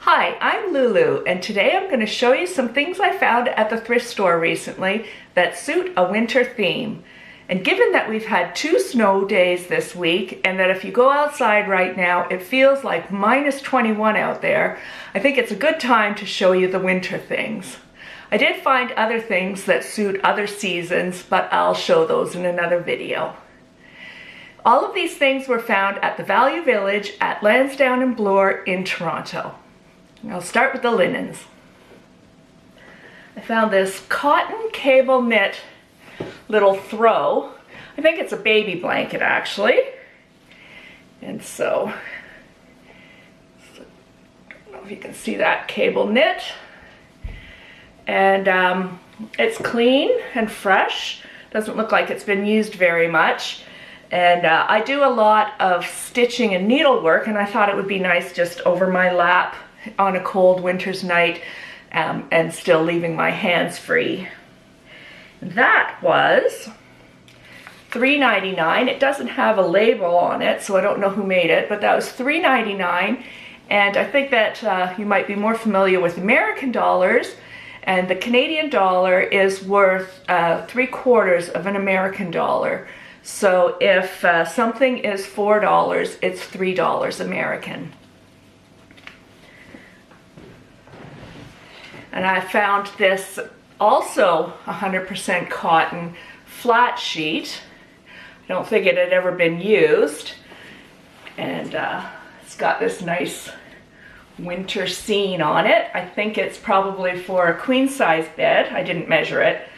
Hi, I'm Lulu, and today I'm going to show you some things I found at the thrift store recently that suit a winter theme. And given that we've had 2 snow days this week, and that if you go outside right now, it feels like minus 21 out there, I think it's a good time to show you the winter things. I did find other things that suit other seasons, but I'll show those in another video. All of these things were found at the Value Village at Lansdowne and Bloor in Toronto. I'll start with the linens. I found this cotton cable knit little throw. I think it's a baby blanket actually. And so, I don't know if you can see that cable knit. And it's clean and fresh. Doesn't look like it's been used very much. And I do a lot of stitching and needlework, and I thought it would be nice just over my lap on a cold winter's night and still leaving my hands free. That was $3.99. It doesn't have a label on it, so I don't know who made it, but that was $3.99. And I think that you might be more familiar with American dollars, and the Canadian dollar is worth 3/4 of an American dollar. So if something is $4, it's $3 American. And I found this also 100% cotton flat sheet. I don't think it had ever been used. And it's got this nice winter scene on it. I think it's probably for a queen size bed. I didn't measure it.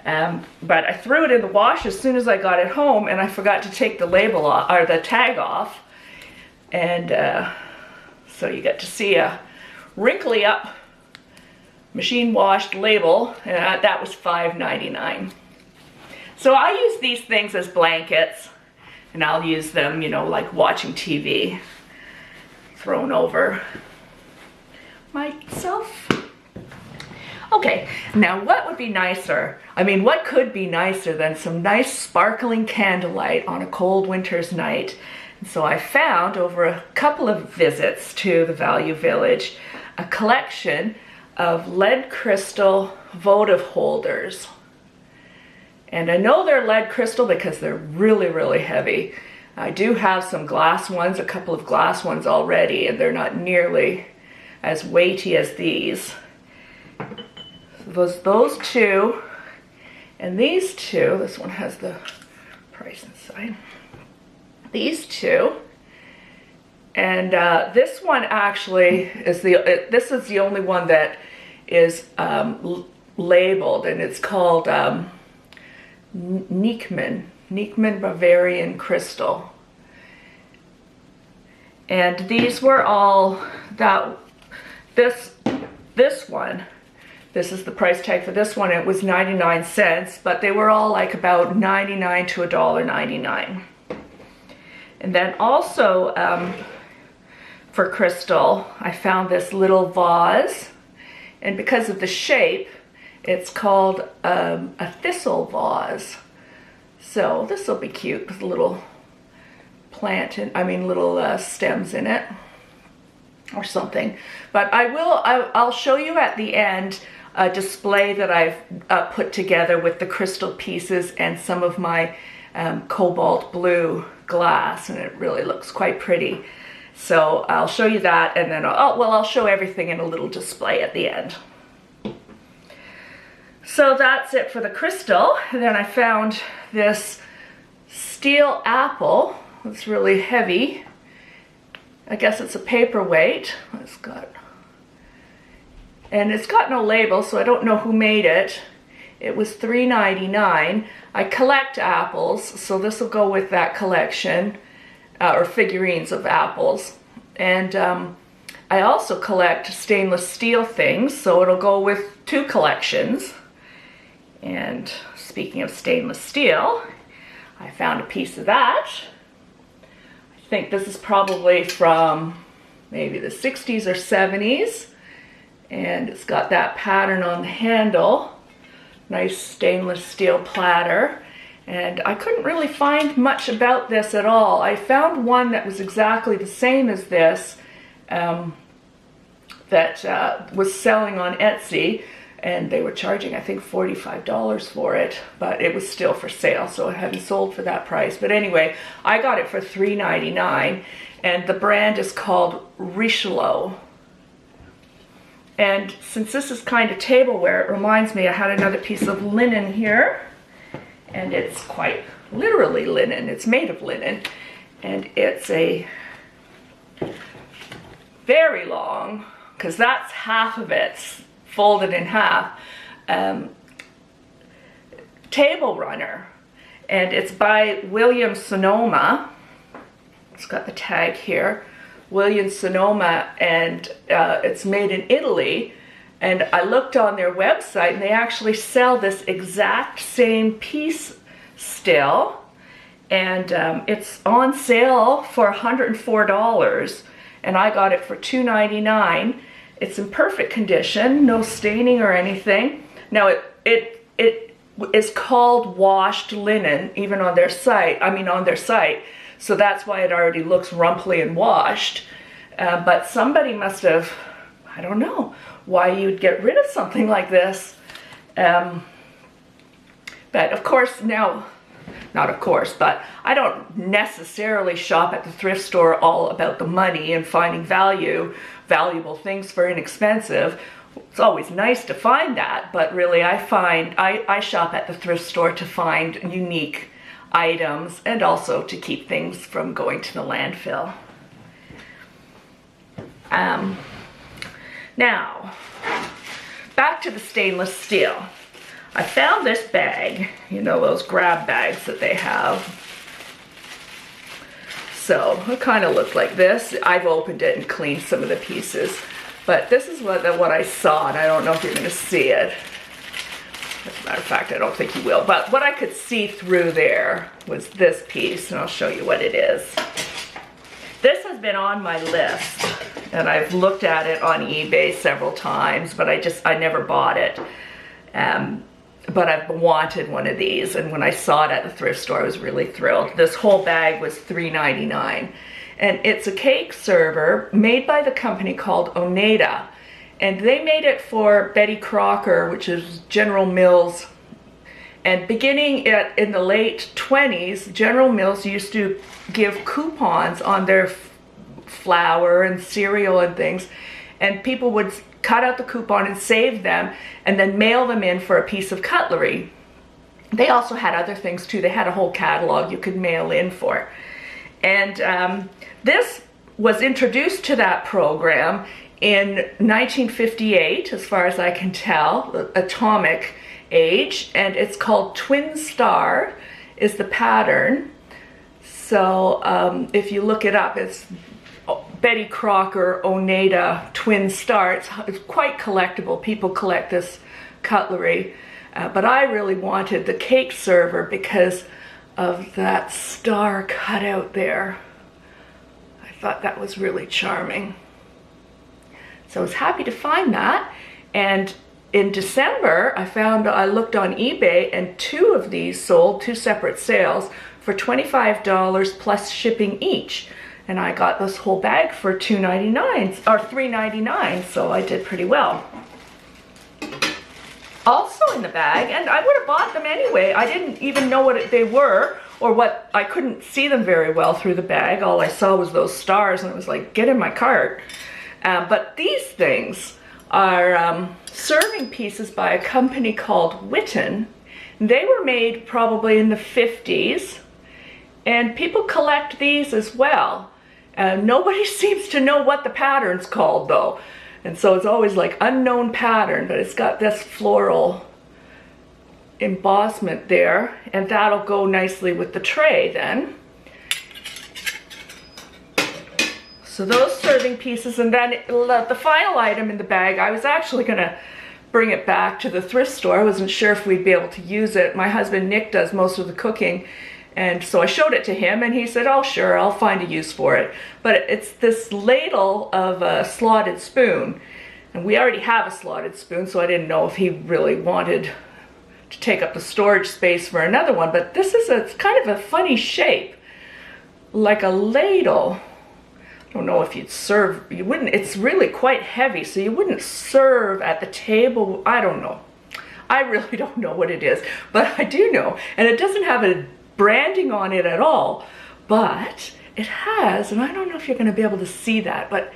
But I threw it in the wash as soon as I got it home, and I forgot to take the label off, or the tag off. And so you get to see a wrinkly up machine washed label, and that was $5.99. So I use these things as blankets, and I'll use them, you know, like watching TV, thrown over myself. Okay, now what would be nicer? I mean, what could be nicer than some nice sparkling candlelight on a cold winter's night? And so I found, over a couple of visits to the Value Village, a collection of lead crystal votive holders. And I know they're lead crystal because they're really, really heavy. I do have some glass ones, a couple of glass ones already, and they're not nearly as weighty as these. So those two, and these two, this one has the price inside. These two, and this one actually is this is the only one that is labeled, and it's called Neekman Bavarian Crystal. And these were all this one. This is the price tag for this one. It was 99 cents, but they were all like about 99 to $1.99. And then also for crystal, I found this little vase, and because of the shape, it's called a thistle vase. So this will be cute with a little plant, little stems in it or something. But I'll show you at the end a display that I've put together with the crystal pieces and some of my cobalt blue glass, and it really looks quite pretty. So I'll show you that, and then I'll show everything in a little display at the end. So that's it for the crystal. And then I found this steel apple. It's really heavy. I guess it's a paperweight. It's got no label, so I don't know who made it. It was $3.99. I collect apples, so this will go with that collection, or figurines of apples. And I also collect stainless steel things, so it'll go with 2 collections. And speaking of stainless steel, I found a piece of that. I think this is probably from maybe the 60s or 70s. And it's got that pattern on the handle. Nice stainless steel platter. And I couldn't really find much about this at all. I found one that was exactly the same as this that was selling on Etsy, and they were charging, I think, $45 for it, but it was still for sale, so it hadn't sold for that price. But anyway, I got it for $3.99, and the brand is called Richelieu. And since this is kind of tableware, it reminds me I had another piece of linen here, and it's quite literally linen. It's made of linen, and it's a very long, because that's half of it, folded in half, table runner, and it's by Williams Sonoma. It's got the tag here, Williams Sonoma, and it's made in Italy. And I looked on their website, and they actually sell this exact same piece still, and it's on sale for $104, and I got it for $2.99. It's in perfect condition, no staining or anything. Now it is called washed linen, even on their site. So that's why it already looks rumply and washed. But somebody must have, I don't know why you'd get rid of something like this. But of course now, not of course, but I don't necessarily shop at the thrift store all about the money and finding valuable things for inexpensive. It's always nice to find that, but really I shop at the thrift store to find unique items and also to keep things from going to the landfill. Now, back to the stainless steel. I found this bag, you know, those grab bags that they have. So it kind of looked like this. I've opened it and cleaned some of the pieces, but this is what I saw, and I don't know if you're going to see it. As a matter of fact, I don't think you will, but what I could see through there was this piece, and I'll show you what it is. This has been on my list, and I've looked at it on eBay several times, but I never bought it. But I've wanted one of these, and when I saw it at the thrift store, I was really thrilled. This whole bag was $3.99, and it's a cake server made by the company called Oneida, and they made it for Betty Crocker, which is General Mills. And beginning in the late 20s, General Mills used to give coupons on their flour and cereal and things, and people would cut out the coupon and save them and then mail them in for a piece of cutlery. They also had other things too. They had a whole catalog you could mail in for. And this was introduced to that program in 1958, as far as I can tell, atomic age, and it's called Twin Star is the pattern. So if you look it up, it's Betty Crocker, Oneida, Twin Star. It's quite collectible. People collect this cutlery. But I really wanted the cake server because of that star cut out there. I thought that was really charming. So I was happy to find that. And in December, I looked on eBay, and two of these sold, two separate sales, for $25 plus shipping each. And I got this whole bag for $2.99 or $3.99, so I did pretty well. Also in the bag, and I would have bought them anyway. I didn't even know what they were, or what. I couldn't see them very well through the bag. All I saw was those stars, and it was like, get in my cart. But these things are serving pieces by a company called Witten. They were made probably in the 50s, and people collect these as well. Nobody seems to know what the pattern's called though. And so it's always like unknown pattern, but it's got this floral embossment there, and that'll go nicely with the tray then. So those serving pieces, and then the final item in the bag, I was actually gonna bring it back to the thrift store. I wasn't sure if we'd be able to use it. My husband Nick does most of the cooking, and so I showed it to him, and he said, oh sure, I'll find a use for it. But it's this ladle of a slotted spoon, and we already have a slotted spoon, so I didn't know if he really wanted to take up the storage space for another one. But this is it's kind of a funny shape, like a ladle. don't know if you'd serve, you wouldn't, it's really quite heavy, so you wouldn't serve at the table. I don't know. I really don't know what it is, but I do know, and it doesn't have a branding on it at all, but it has, and I don't know if you're going to be able to see that, but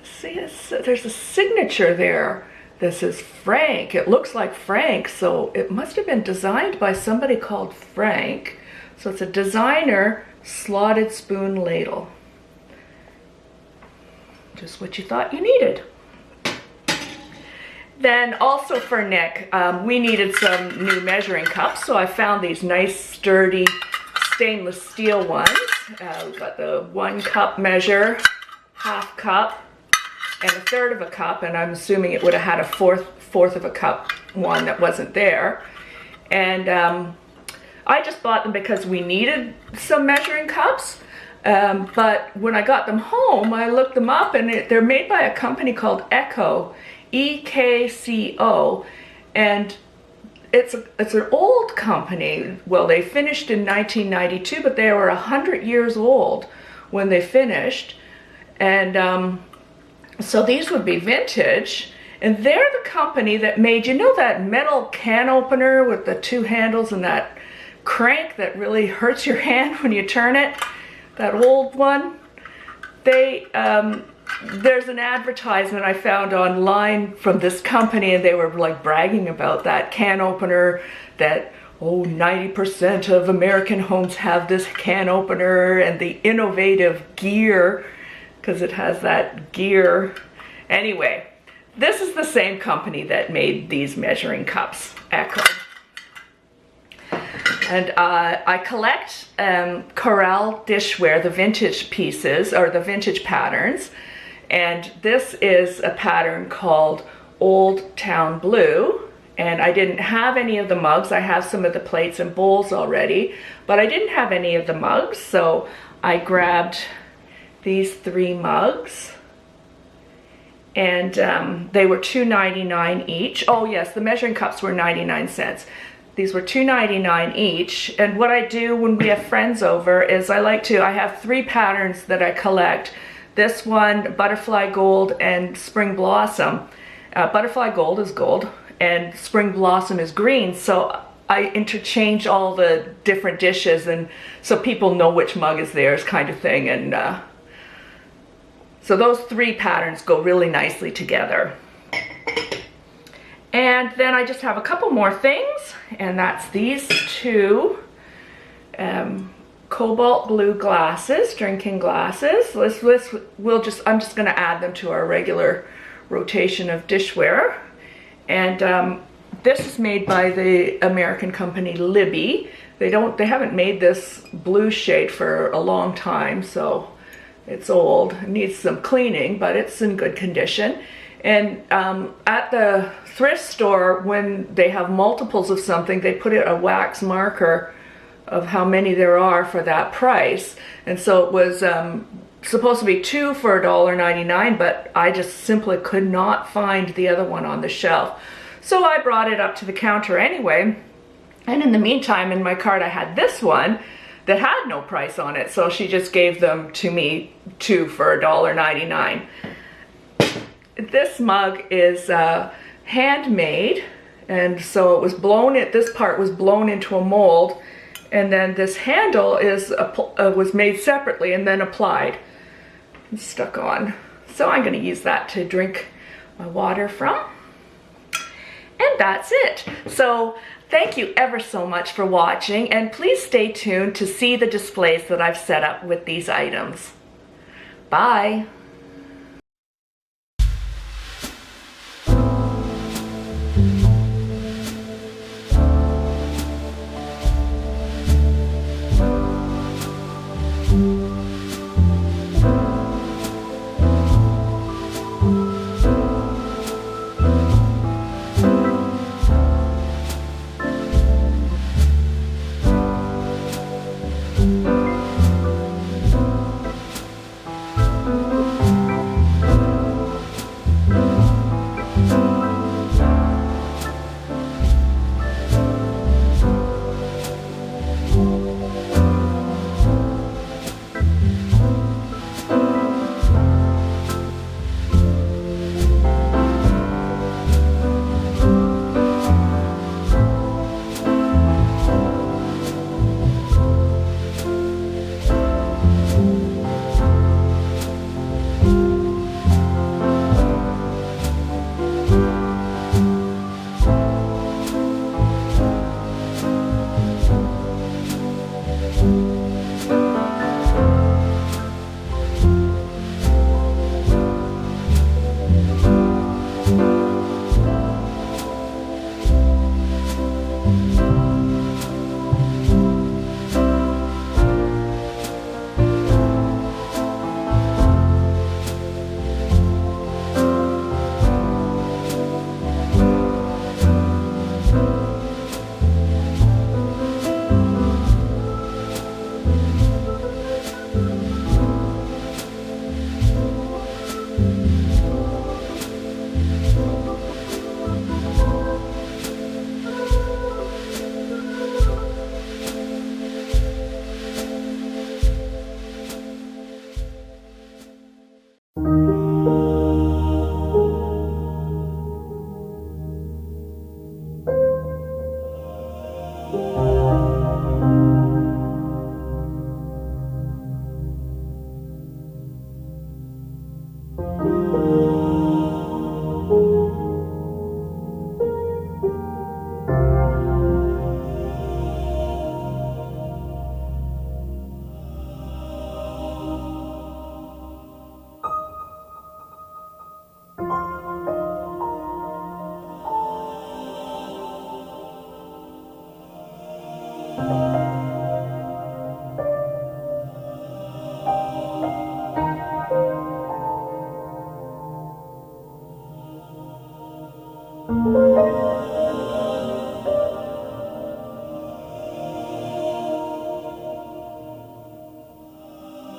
see, there's a signature there. This is Frank. It looks like Frank, so it must have been designed by somebody called Frank. So it's a designer slotted spoon ladle. Just what you thought you needed. Then also for Nick, we needed some new measuring cups, so I found these nice sturdy stainless steel ones. We've got the 1 cup measure, 1/2 cup, and 1/3 of a cup, and I'm assuming it would have had a fourth of a cup one that wasn't there. And I just bought them because we needed some measuring cups. But when I got them home, I looked them up, and they're made by a company called Echo, EKCO, and it's an old company. Well, they finished in 1992, but they were 100 years old when they finished, and so these would be vintage. And they're the company that made, you know, that metal can opener with the 2 handles and that crank that really hurts your hand when you turn it? That old one? They, there's an advertisement I found online from this company, and they were like bragging about that can opener, that, oh, 90% of American homes have this can opener, and the innovative gear, because it has that gear. Anyway, this is the same company that made these measuring cups, Echo. And I collect corral dishware, the vintage pieces, or the vintage patterns. And this is a pattern called Old Town Blue. And I didn't have any of the mugs. I have some of the plates and bowls already, but I didn't have any of the mugs. So I grabbed these 3 mugs. And they were $2.99 each. Oh yes, the measuring cups were 99 cents. These were $2.99 each, and what I do when we have friends over is I have 3 patterns that I collect. This one, Butterfly Gold and Spring Blossom. Butterfly Gold is gold, and Spring Blossom is green, so I interchange all the different dishes, and so people know which mug is theirs, kind of thing, and so those 3 patterns go really nicely together. And then I just have a couple more things, and that's these 2 cobalt blue glasses, drinking glasses. I'm just going to add them to our regular rotation of dishware. And this is made by the American company Libby. They haven't made this blue shade for a long time, so it's old. It needs some cleaning, but it's in good condition. And at the thrift store, when they have multiples of something, they put a wax marker of how many there are for that price. And so it was supposed to be 2 for $1.99, but I just simply could not find the other one on the shelf. So I brought it up to the counter anyway. And in the meantime, in my cart, I had this one that had no price on it. So she just gave them to me 2 for $1.99. This mug is handmade, and so it was this part was blown into a mold, and then this handle was made separately and then applied and stuck on. So I'm going to use that to drink my water from. And that's it. So thank you ever so much for watching, and please stay tuned to see the displays that I've set up with these items. Bye.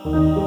you.